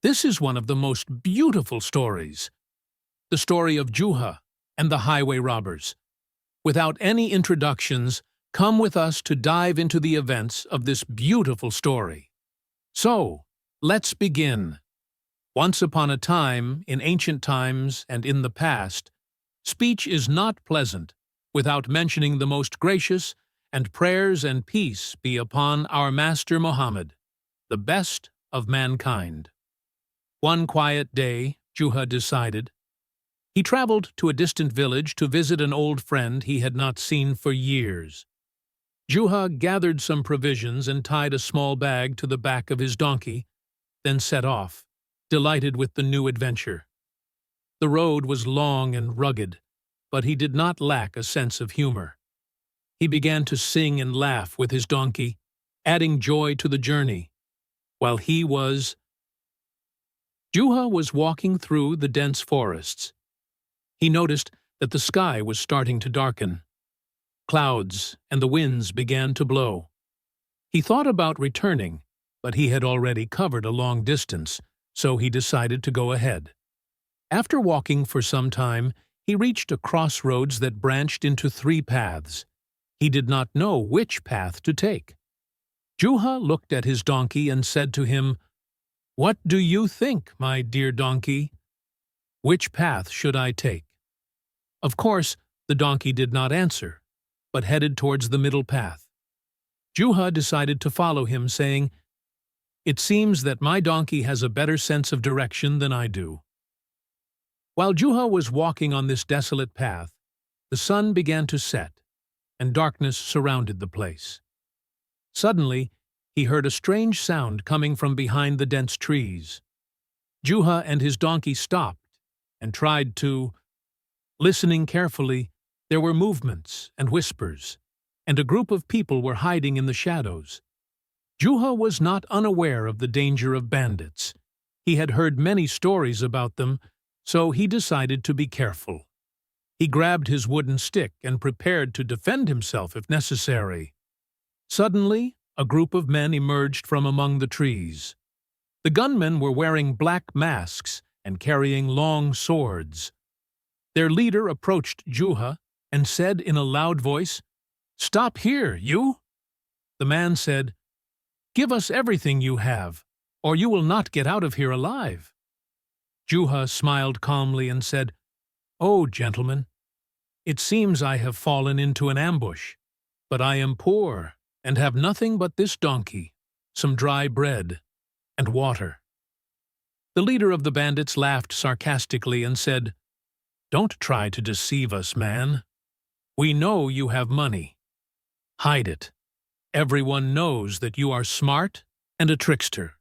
This is one of the most beautiful stories, the story of Juha and the highway robbers. Without any introductions, come with us to dive into the events of this beautiful story. So, let's begin. Once upon a time, in ancient times and in the past, speech is not pleasant without mentioning the most gracious, and prayers and peace be upon our Master Muhammad, the best of mankind. One quiet day, Juha decided. He traveled to a distant village to visit an old friend he had not seen for years. Juha gathered some provisions and tied a small bag to the back of his donkey, then set off, delighted with the new adventure. The road was long and rugged, but he did not lack a sense of humor. He began to sing and laugh with his donkey, adding joy to the journey. Juha was walking through the dense forests. He noticed that the sky was starting to darken. Clouds and the winds began to blow. He thought about returning, but he had already covered a long distance, so he decided to go ahead. After walking for some time, he reached a crossroads that branched into 3 paths. He did not know which path to take. Juha looked at his donkey and said to him, "What do you think, my dear donkey? Which path should I take?" Of course, the donkey did not answer, but headed towards the middle path. Juha decided to follow him, saying, "It seems that my donkey has a better sense of direction than I do." While Juha was walking on this desolate path, the sun began to set, and darkness surrounded the place. Suddenly, he heard a strange sound coming from behind the dense trees. Juha and his donkey stopped and tried to. Listening carefully, there were movements and whispers, and a group of people were hiding in the shadows. Juha was not unaware of the danger of bandits. He had heard many stories about them, so he decided to be careful. He grabbed his wooden stick and prepared to defend himself if necessary. Suddenly, a group of men emerged from among the trees. The gunmen were wearing black masks and carrying long swords. Their leader approached Juha and said in a loud voice, "Stop here, you!" The man said, "Give us everything you have, or you will not get out of here alive." Juha smiled calmly and said, "Oh, gentlemen, it seems I have fallen into an ambush, but I am poor and have nothing but this donkey, some dry bread, and water." The leader of the bandits laughed sarcastically and said, "Don't try to deceive us, man. We know you have money. Hide it. Everyone knows that you are smart and a trickster.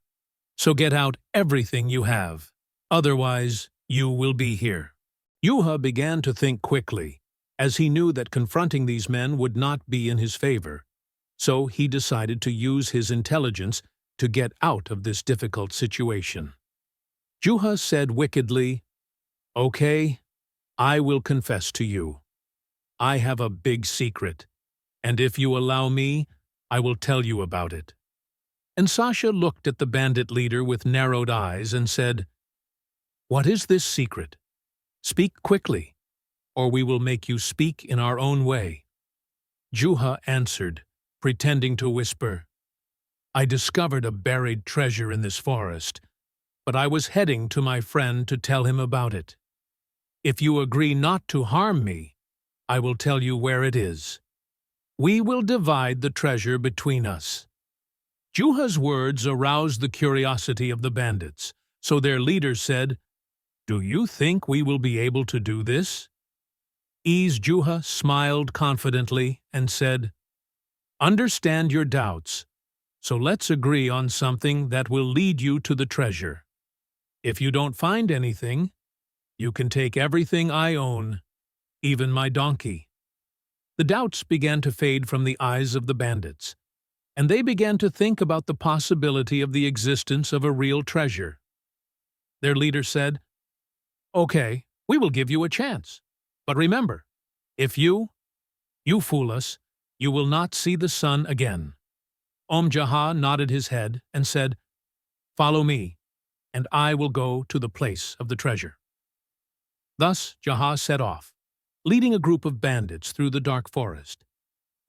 So get out everything you have. Otherwise, you will be here." Juha began to think quickly, as he knew that confronting these men would not be in his favor. So he decided to use his intelligence to get out of this difficult situation. Juha said wickedly, "Okay, I will confess to you. I have a big secret, and if you allow me, I will tell you about it." And Sasha looked at the bandit leader with narrowed eyes and said, "What is this secret? Speak quickly, or we will make you speak in our own way." Juha answered, pretending to whisper, "I discovered a buried treasure in this forest, but I was heading to my friend to tell him about it. If you agree not to harm me, I will tell you where it is. We will divide the treasure between us." Juha's words aroused the curiosity of the bandits, so their leader said, "Do you think we will be able to do this?" Juha smiled confidently and said, "Understand your doubts, so let's agree on something that will lead you to the treasure. If you don't find anything, you can take everything I own, even my donkey." The doubts began to fade from the eyes of the bandits, and they began to think about the possibility of the existence of a real treasure. Their leader said, "Okay, we will give you a chance. But remember, if you fool us, you will not see the sun again." Juha nodded his head and said, "Follow me. and I will go to the place of the treasure." Thus Juha set off, leading a group of bandits through the dark forest.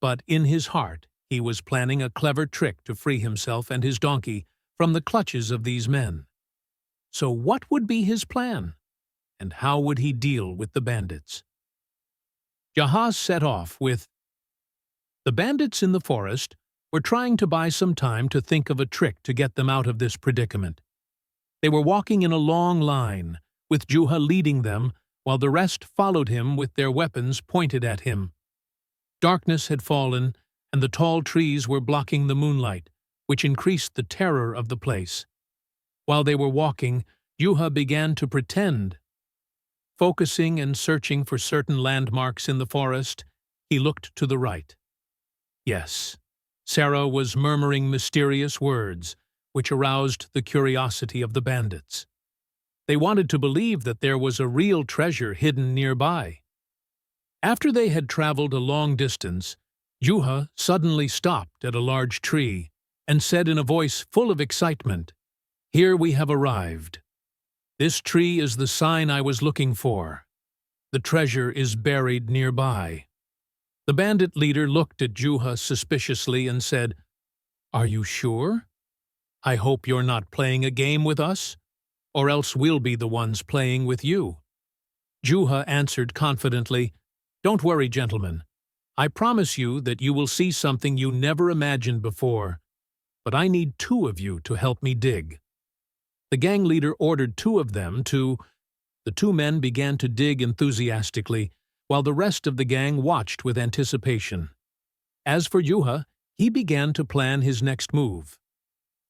But in his heart he was planning a clever trick to free himself and his donkey from the clutches of these men. So what would be his plan? And how would he deal with the bandits? Juha set off with... The bandits in the forest were trying to buy some time to think of a trick to get them out of this predicament. They were walking in a long line, with Juha leading them, while the rest followed him with their weapons pointed at him. Darkness had fallen, and the tall trees were blocking the moonlight, which increased the terror of the place. While they were walking, Juha began to pretend. Focusing and searching for certain landmarks in the forest, he looked to the right. Yes, Sarah was murmuring mysterious words, which aroused the curiosity of the bandits. They wanted to believe that there was a real treasure hidden nearby. After they had traveled a long distance, Juha suddenly stopped at a large tree and said in a voice full of excitement, "Here we have arrived. This tree is the sign I was looking for. The treasure is buried nearby." The bandit leader looked at Juha suspiciously and said, "Are you sure? I hope you're not playing a game with us, or else we'll be the ones playing with you." Juha answered confidently, "Don't worry, gentlemen. I promise you that you will see something you never imagined before, but I need 2 of you to help me dig." The gang leader ordered 2 of them to... The 2 men began to dig enthusiastically, while the rest of the gang watched with anticipation. As for Juha, he began to plan his next move.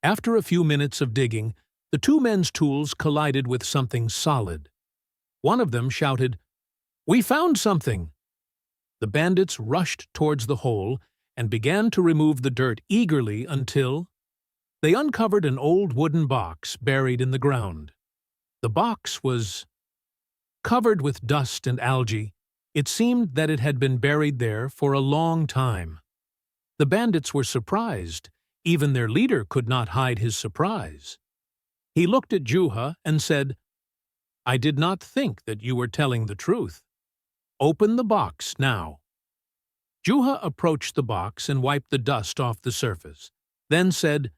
After a few minutes of digging, the 2 men's tools collided with something solid. One of them shouted, "We found something!" The bandits rushed towards the hole and began to remove the dirt eagerly until they uncovered an old wooden box buried in the ground. The box was covered with dust and algae. It seemed that it had been buried there for a long time. The bandits were surprised. Even their leader could not hide his surprise. He looked at Juha and said, "I did not think that you were telling the truth. Open the box now." Juha approached the box and wiped the dust off the surface, then said,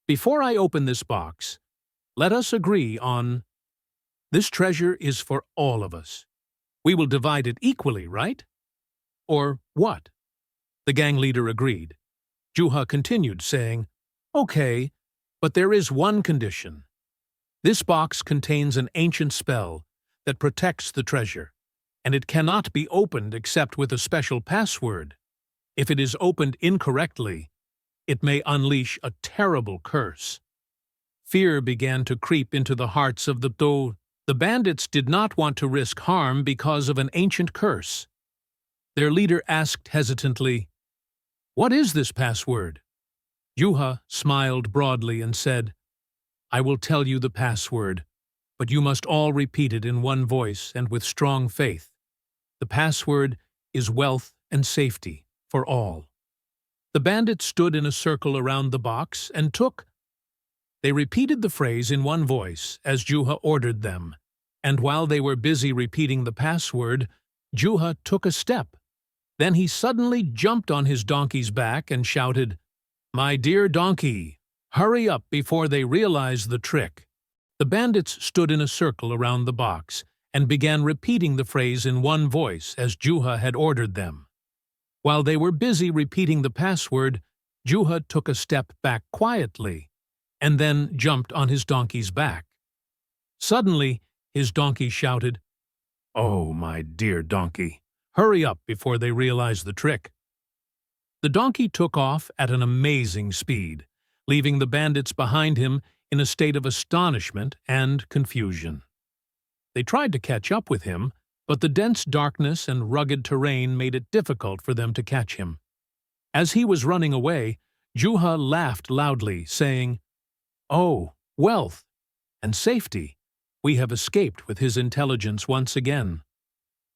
"Before I open this box, let us agree on... This treasure is for all of us. We will divide it equally, right? Or what?" The gang leader agreed. Juha continued, saying, "Okay, but there is one condition. This box contains an ancient spell that protects the treasure, and it cannot be opened except with a special password. If it is opened incorrectly, it may unleash a terrible curse." Fear began to creep into the hearts of the bandits did not want to risk harm because of an ancient curse. Their leader asked hesitantly, "What is this password?" Juha smiled broadly and said, "I will tell you the password, but you must all repeat it in one voice and with strong faith. The password is wealth and safety for all." The bandits stood in a circle around the box and They repeated the phrase in one voice as Juha ordered them, and while they were busy repeating the password, Juha took a step. Then he suddenly jumped on his donkey's back and shouted, "My dear donkey, hurry up before they realize the trick." The bandits stood in a circle around the box and began repeating the phrase in one voice as Juha had ordered them. While they were busy repeating the password, Juha took a step back quietly and then jumped on his donkey's back. Suddenly, his donkey shouted, "Oh, my dear donkey, hurry up before they realize the trick." The donkey took off at an amazing speed, leaving the bandits behind him in a state of astonishment and confusion. They tried to catch up with him, but the dense darkness and rugged terrain made it difficult for them to catch him. As he was running away, Juha laughed loudly, saying, "Oh, wealth and safety! We have escaped with his intelligence once again."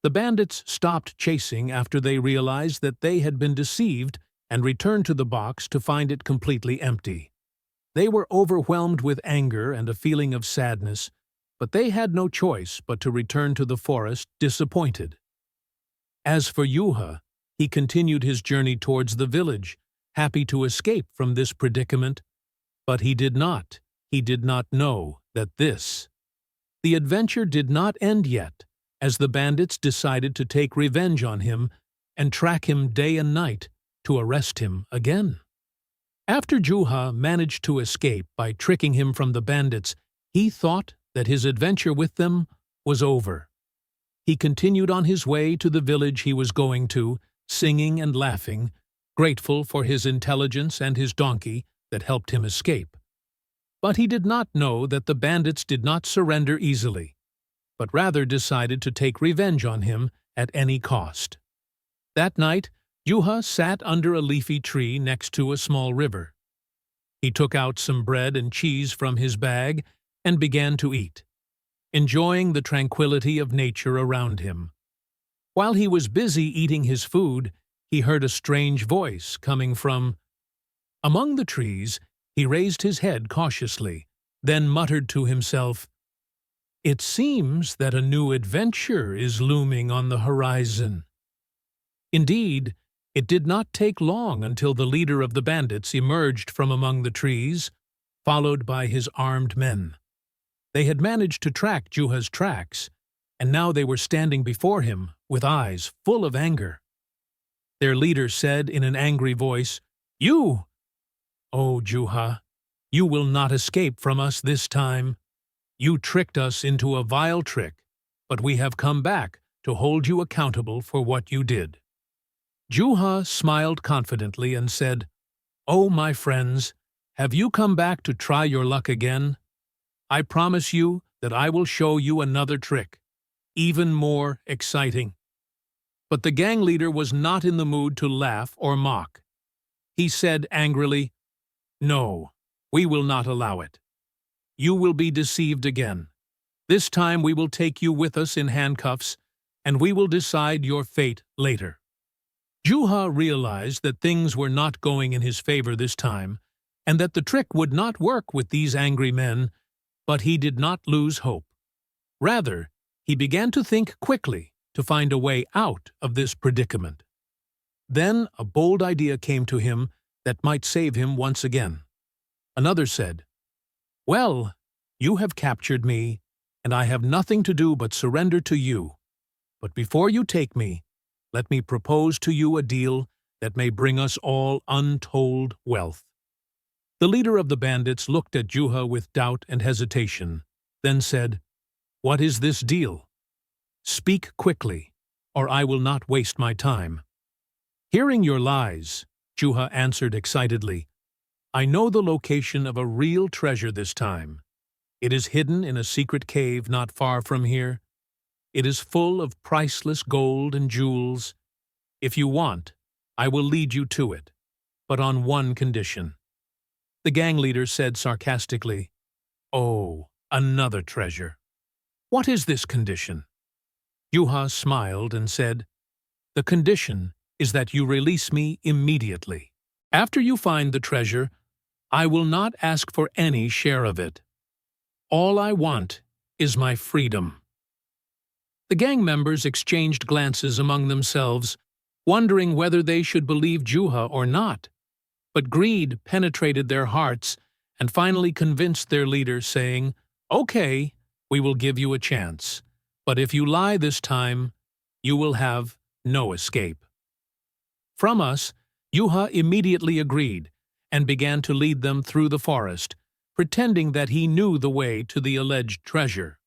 The bandits stopped chasing after they realized that they had been deceived and returned to the box to find it completely empty. They were overwhelmed with anger and a feeling of sadness, but they had no choice but to return to the forest disappointed. As for Juha, he continued his journey towards the village, happy to escape from this predicament, but he did not know that the adventure did not end yet, as the bandits decided to take revenge on him and track him day and night to arrest him again. After Juha managed to escape by tricking him from the bandits, he thought that his adventure with them was over. He continued on his way to the village he was going to, singing and laughing, grateful for his intelligence and his donkey that helped him escape. But he did not know that the bandits did not surrender easily, but rather decided to take revenge on him at any cost. That night, Juha sat under a leafy tree next to a small river. He took out some bread and cheese from his bag and began to eat, enjoying the tranquility of nature around him. While he was busy eating his food, he heard a strange voice coming from among the trees. He raised his head cautiously, then muttered to himself, "It seems that a new adventure is looming on the horizon." Indeed, it did not take long until the leader of the bandits emerged from among the trees, followed by his armed men. They had managed to track Juha's tracks, and now they were standing before him with eyes full of anger. Their leader said in an angry voice, "You! Oh, Juha, you will not escape from us this time. You tricked us into a vile trick, but we have come back to hold you accountable for what you did." Juha smiled confidently and said, "Oh, my friends, have you come back to try your luck again? I promise you that I will show you another trick, even more exciting." But the gang leader was not in the mood to laugh or mock. He said angrily, "No, we will not allow it. You will be deceived again. This time we will take you with us in handcuffs, and we will decide your fate later." Juha realized that things were not going in his favor this time, and that the trick would not work with these angry men, but he did not lose hope. Rather, he began to think quickly to find a way out of this predicament. Then a bold idea came to him that might save him once again. Another said, "Well, you have captured me, and I have nothing to do but surrender to you. But before you take me, let me propose to you a deal that may bring us all untold wealth." The leader of the bandits looked at Juha with doubt and hesitation, then said, "What is this deal? Speak quickly, or I will not waste my time." "Hearing your lies," Juha answered excitedly, "I know the location of a real treasure this time. It is hidden in a secret cave not far from here. It is full of priceless gold and jewels. If you want, I will lead you to it, but on one condition." The gang leader said sarcastically, "Oh, another treasure. What is this condition?" Juha smiled and said, "The condition is that you release me immediately. After you find the treasure, I will not ask for any share of it. All I want is my freedom." The gang members exchanged glances among themselves, wondering whether they should believe Juha or not. But greed penetrated their hearts and finally convinced their leader, saying, "Okay, we will give you a chance. But if you lie this time, you will have no escape." From us, Juha immediately agreed and began to lead them through the forest, pretending that he knew the way to the alleged treasure.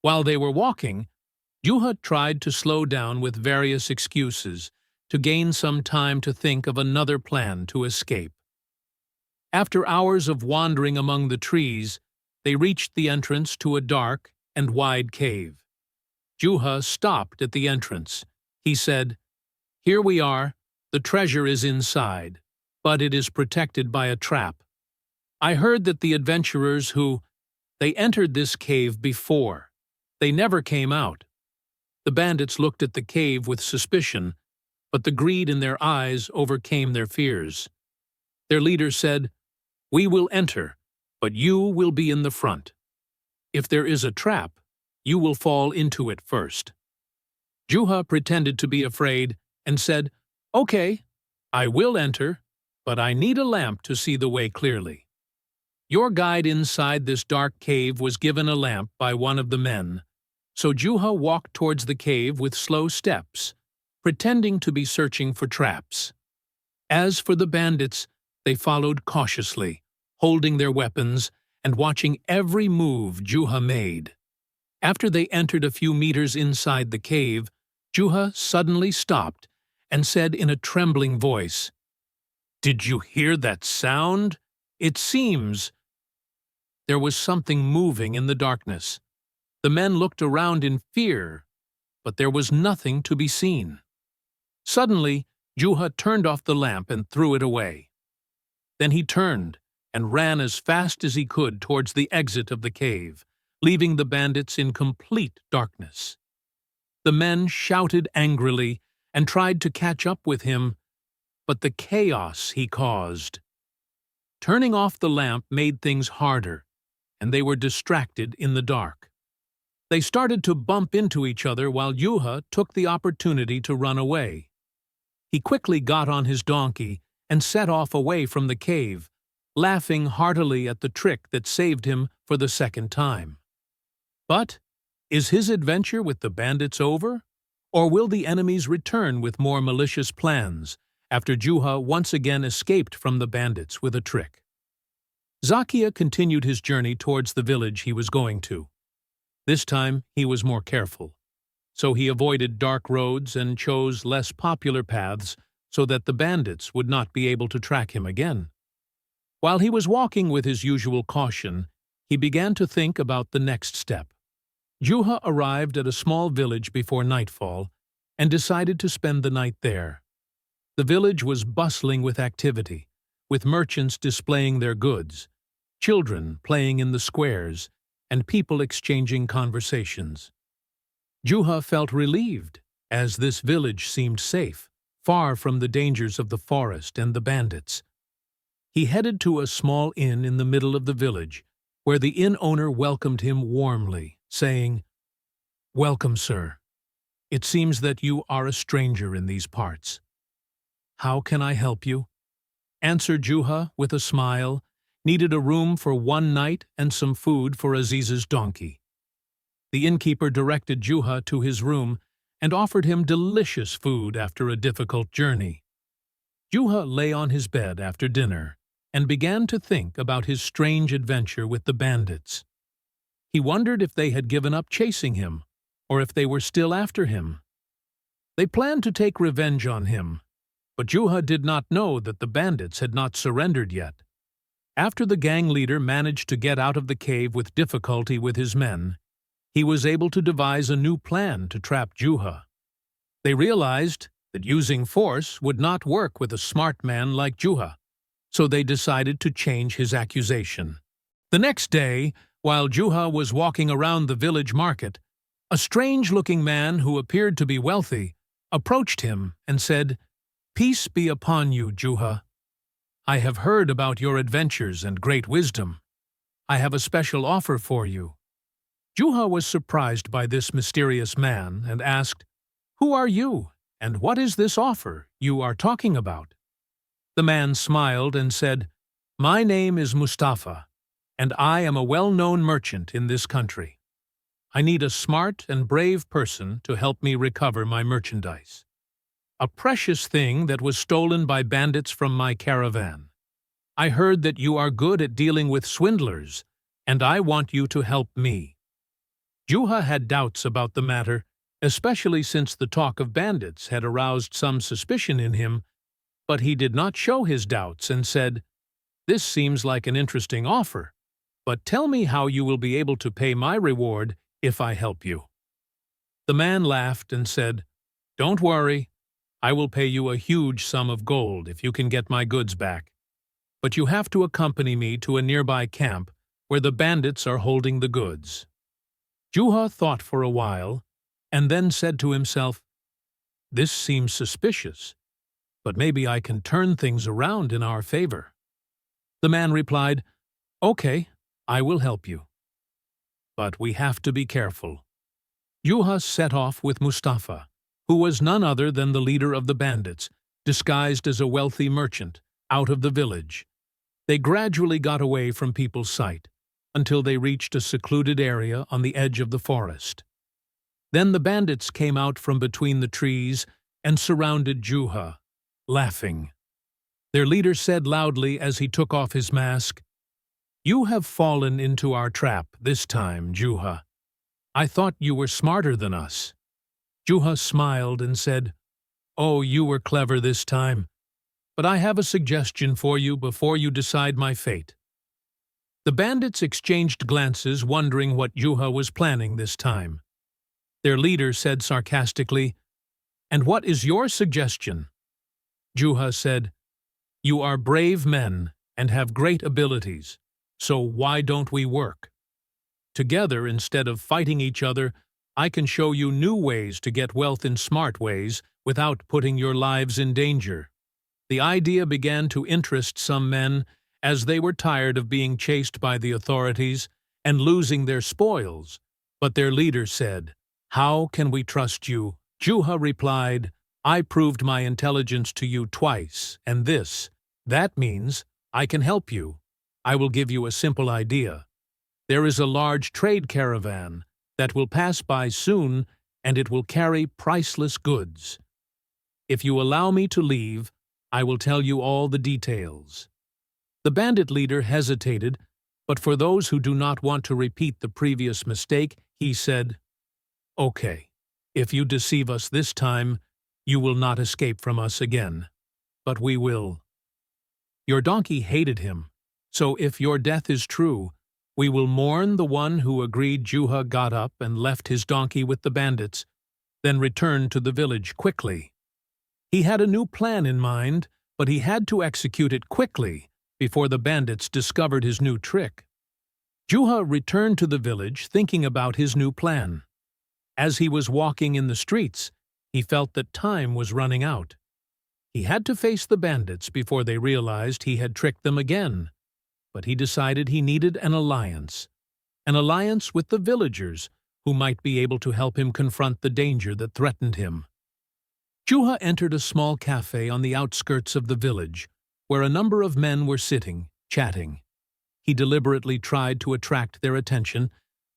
While they were walking, Juha tried to slow down with various excuses to gain some time to think of another plan to escape. After hours of wandering among the trees, they reached the entrance to a dark and wide cave. Juha stopped at the entrance. He said, "Here we are. The treasure is inside, but it is protected by a trap. I heard that the adventurers they entered this cave before. They never came out." The bandits looked at the cave with suspicion, but the greed in their eyes overcame their fears. Their leader said, We will enter, but you will be in the front. If there is a trap, you will fall into it first." Juha pretended to be afraid and said, "Okay, I will enter, but I need a lamp to see the way clearly." Your guide inside this dark cave was given a lamp by one of the men, so Juha walked towards the cave with slow steps, pretending to be searching for traps. As for the bandits, they followed cautiously, holding their weapons and watching every move Juha made. After they entered a few meters inside the cave, Juha suddenly stopped and said in a trembling voice, "Did you hear that sound? It seems—" There was something moving in the darkness. The men looked around in fear, but there was nothing to be seen. Suddenly, Juha turned off the lamp and threw it away. Then he turned and ran as fast as he could towards the exit of the cave, leaving the bandits in complete darkness. The men shouted angrily and tried to catch up with him, but the chaos he caused. Turning off the lamp made things harder, and they were distracted in the dark. They started to bump into each other while Juha took the opportunity to run away. He quickly got on his donkey and set off away from the cave, laughing heartily at the trick that saved him for the second time. But is his adventure with the bandits over? Or will the enemies return with more malicious plans after Juha once again escaped from the bandits with a trick? Zakia continued his journey towards the village he was going to. This time he was more careful, so he avoided dark roads and chose less popular paths so that the bandits would not be able to track him again. While he was walking with his usual caution, he began to think about the next step. Juha arrived at a small village before nightfall and decided to spend the night there. The village was bustling with activity, with merchants displaying their goods, children playing in the squares, and people exchanging conversations. Juha felt relieved, as this village seemed safe, far from the dangers of the forest and the bandits. He headed to a small inn in the middle of the village, where the inn owner welcomed him warmly, saying, "Welcome, sir. It seems that you are a stranger in these parts. How can I help you?" answered Juha with a smile, needed a room for one night and some food for Aziz's donkey. The innkeeper directed Juha to his room and offered him delicious food after a difficult journey. Juha lay on his bed after dinner and began to think about his strange adventure with the bandits. He wondered if they had given up chasing him, or if they were still after him. They planned to take revenge on him, but Juha did not know that the bandits had not surrendered yet. After the gang leader managed to get out of the cave with difficulty with his men, he was able to devise a new plan to trap Juha. They realized that using force would not work with a smart man like Juha, so they decided to change his accusation. The next day, while Juha was walking around the village market, a strange-looking man who appeared to be wealthy approached him and said, "Peace be upon you, Juha. I have heard about your adventures and great wisdom. I have a special offer for you." Juha was surprised by this mysterious man and asked, "Who are you, and what is this offer you are talking about?" The man smiled and said, "My name is Mustafa, and I am a well-known merchant in this country. I need a smart and brave person to help me recover my merchandise, a precious thing that was stolen by bandits from my caravan. I heard that you are good at dealing with swindlers, and I want you to help me." Juha had doubts about the matter, especially since the talk of bandits had aroused some suspicion in him, but he did not show his doubts and said, "This seems like an interesting offer, but tell me how you will be able to pay my reward if I help you." The man laughed and said, "Don't worry, I will pay you a huge sum of gold if you can get my goods back. But you have to accompany me to a nearby camp where the bandits are holding the goods." Juha thought for a while, and then said to himself, "This seems suspicious, but maybe I can turn things around in our favor." The man replied, "Okay, I will help you. But we have to be careful." Juha set off with Mustafa, who was none other than the leader of the bandits, disguised as a wealthy merchant, out of the village. They gradually got away from people's sight, until they reached a secluded area on the edge of the forest. Then the bandits came out from between the trees and surrounded Juha, laughing. Their leader said loudly as he took off his mask, "You have fallen into our trap this time, Juha. I thought you were smarter than us." Juha smiled and said, "Oh, you were clever this time. But I have a suggestion for you before you decide my fate." The bandits exchanged glances, wondering what Juha was planning this time. Their leader said sarcastically, "And what is your suggestion?" Juha said, "You are brave men and have great abilities, so why don't we work? Together, instead of fighting each other, I can show you new ways to get wealth in smart ways without putting your lives in danger." The idea began to interest some men, as they were tired of being chased by the authorities and losing their spoils. But their leader said, "How can we trust you?" Juha replied, "I proved my intelligence to you twice, and that means I can help you. I will give you a simple idea. There is a large trade caravan that will pass by soon, and it will carry priceless goods. If you allow me to leave, I will tell you all the details." The bandit leader hesitated, but for those who do not want to repeat the previous mistake, he said, "Okay, if you deceive us this time, you will not escape from us again. But we will." Your donkey hated him, so if your death is true, we will mourn the one who agreed. Juha got up and left his donkey with the bandits, then returned to the village quickly. He had a new plan in mind, but he had to execute it quickly before the bandits discovered his new trick. Juha returned to the village thinking about his new plan. As he was walking in the streets, he felt that time was running out. He had to face the bandits before they realized he had tricked them again. But he decided he needed an alliance with the villagers who might be able to help him confront the danger that threatened him. Juha entered a small cafe on the outskirts of the village, where a number of men were sitting, chatting. He deliberately tried to attract their attention,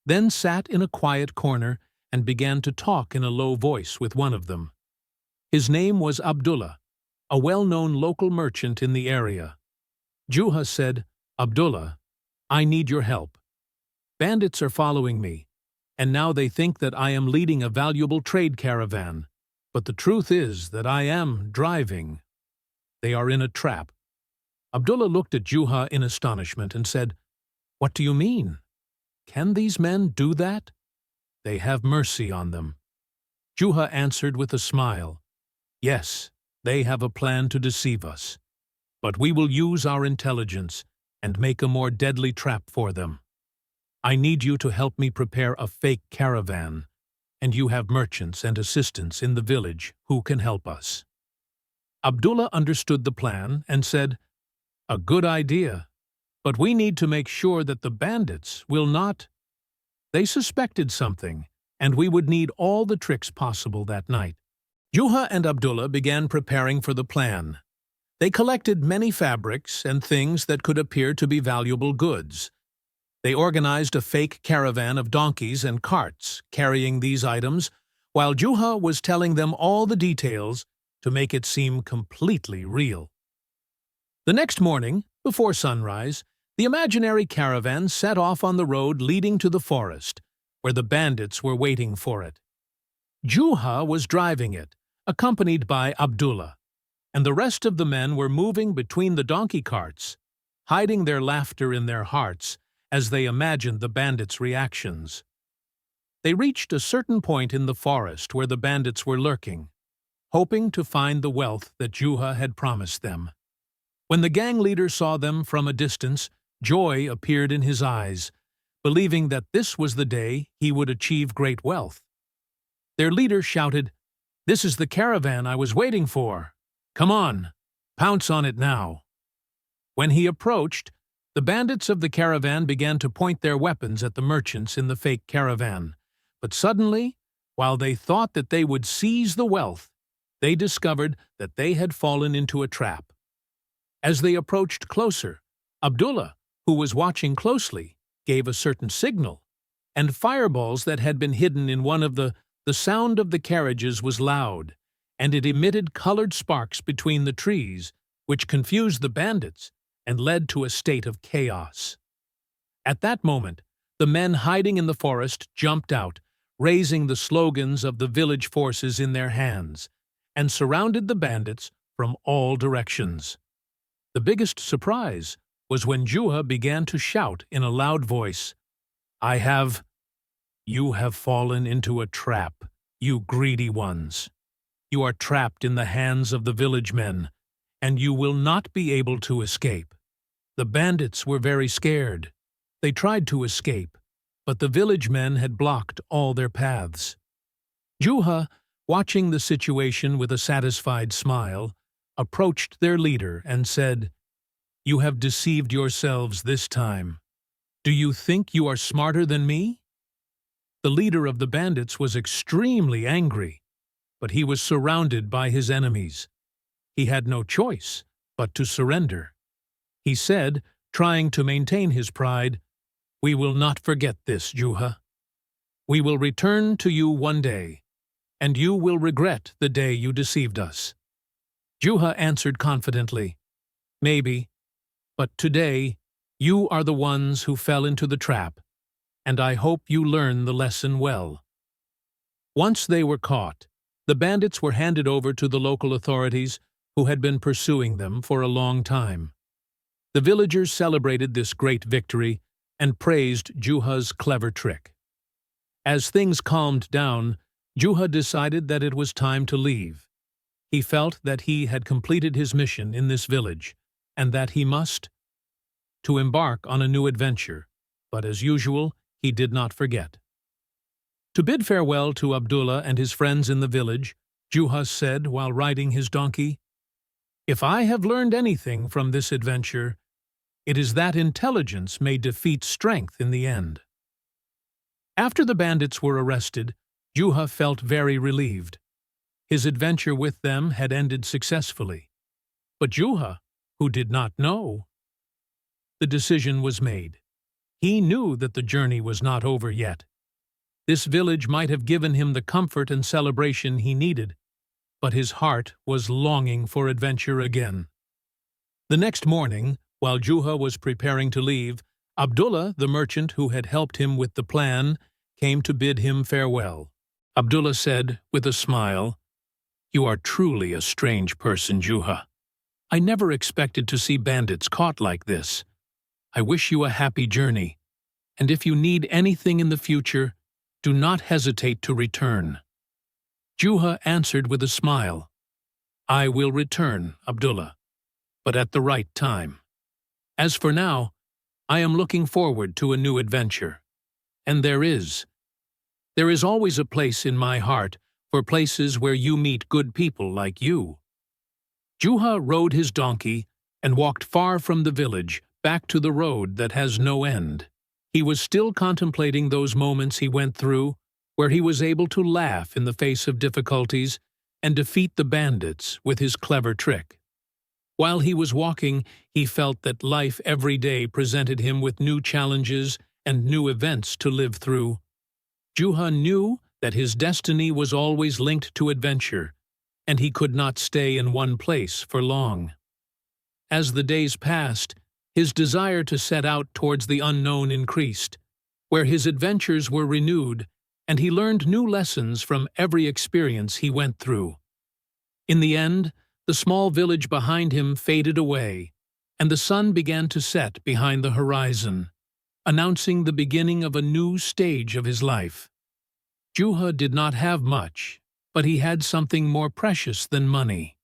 then sat in a quiet corner and began to talk in a low voice with one of them. His name was Abdullah, a well-known local merchant in the area. Juha said, "Abdullah, I need your help. Bandits are following me, and now they think that I am leading a valuable trade caravan. But the truth is that I am driving. They are in a trap." Abdullah looked at Juha in astonishment and said, "What do you mean? Can these men do that?" "They have mercy on them." Juha answered with a smile, "Yes, they have a plan to deceive us. But we will use our intelligence and make a more deadly trap for them. I need you to help me prepare a fake caravan, and you have merchants and assistants in the village who can help us." Abdullah understood the plan and said, "A good idea, but we need to make sure that the bandits will not—" They suspected something, and we would need all the tricks possible that night. Juha and Abdullah began preparing for the plan. They collected many fabrics and things that could appear to be valuable goods. They organized a fake caravan of donkeys and carts carrying these items, while Juha was telling them all the details to make it seem completely real. The next morning, before sunrise, the imaginary caravan set off on the road leading to the forest, where the bandits were waiting for it. Juha was driving it, accompanied by Abdullah, and the rest of the men were moving between the donkey carts, hiding their laughter in their hearts as they imagined the bandits' reactions. They reached a certain point in the forest where the bandits were lurking, hoping to find the wealth that Juha had promised them. When the gang leader saw them from a distance, joy appeared in his eyes, believing that this was the day he would achieve great wealth. Their leader shouted, "This is the caravan I was waiting for. Come on, pounce on it now." When he approached, The bandits of the caravan began to point their weapons at the merchants in the fake caravan. But suddenly, while they thought that they would seize the wealth, they discovered that they had fallen into a trap. As they approached closer, Abdullah, who was watching closely, gave a certain signal, and fireballs that had been hidden in one of the sound of the carriages was loud, and it emitted colored sparks between the trees, which confused the bandits and led to a state of chaos. At that moment, the men hiding in the forest jumped out, raising the slogans of the village forces in their hands, and surrounded the bandits from all directions. The biggest surprise was when Juha began to shout in a loud voice, You have fallen into a trap, you greedy ones. You are trapped in the hands of the village men, and you will not be able to escape." The bandits were very scared. They tried to escape, but the village men had blocked all their paths. Juha, watching the situation with a satisfied smile, approached their leader and said, "You have deceived yourselves this time. Do you think you are smarter than me?" The leader of the bandits was extremely angry, but he was surrounded by his enemies. He had no choice but to surrender. He said, trying to maintain his pride, "We will not forget this, Juha. We will return to you one day, and you will regret the day you deceived us." Juha answered confidently, "Maybe, but today you are the ones who fell into the trap, and I hope you learn the lesson well." Once they were caught, the bandits were handed over to the local authorities who had been pursuing them for a long time. The villagers celebrated this great victory and praised Juha's clever trick. As things calmed down, Juha decided that it was time to leave. He felt that he had completed his mission in this village, and that he must to embark on a new adventure, but as usual, he did not forget. To bid farewell to Abdullah and his friends in the village, Juha said while riding his donkey, "If I have learned anything from this adventure, it is that intelligence may defeat strength in the end." After the bandits were arrested, Juha felt very relieved. His adventure with them had ended successfully. But Juha, who did not know, the decision was made. He knew that the journey was not over yet. This village might have given him the comfort and celebration he needed, but his heart was longing for adventure again. The next morning, while Juha was preparing to leave, Abdullah, the merchant who had helped him with the plan, came to bid him farewell. Abdullah said, with a smile, "You are truly a strange person, Juha. I never expected to see bandits caught like this. I wish you a happy journey, and if you need anything in the future, do not hesitate to return." Juha answered with a smile, "I will return, Abdullah, but at the right time. As for now, I am looking forward to a new adventure. And there is always a place in my heart for places where you meet good people like you." Juha rode his donkey and walked far from the village, back to the road that has no end. He was still contemplating those moments he went through, where he was able to laugh in the face of difficulties and defeat the bandits with his clever trick. While he was walking, he felt that life every day presented him with new challenges and new events to live through. Juha knew that his destiny was always linked to adventure, and he could not stay in one place for long. As the days passed, his desire to set out towards the unknown increased, where his adventures were renewed, and he learned new lessons from every experience he went through. In the end, the small village behind him faded away, and the sun began to set behind the horizon, announcing the beginning of a new stage of his life. Juha did not have much, but he had something more precious than money.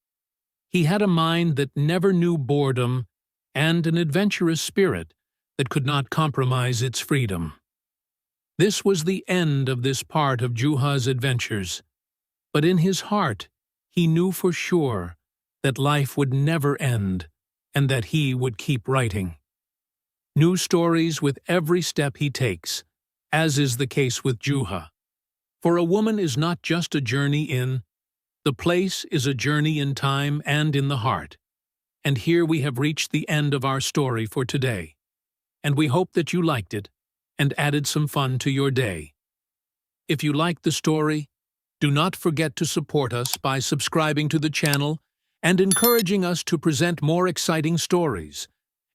He had a mind that never knew boredom and an adventurous spirit that could not compromise its freedom. This was the end of this part of Juha's adventures, but in his heart he knew for sure that life would never end and that he would keep writing. New stories with every step he takes, as is the case with Juha. For a woman is not just a journey in, the place is a journey in time and in the heart. And here we have reached the end of our story for today. And we hope that you liked it and added some fun to your day. If you liked the story, do not forget to support us by subscribing to the channel and encouraging us to present more exciting stories.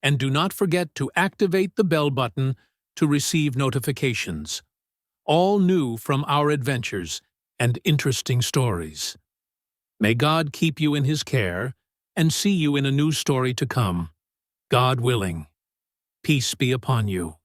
And do not forget to activate the bell button to receive notifications. All new from our adventures and interesting stories. May God keep you in His care and see you in a new story to come. God willing. Peace be upon you.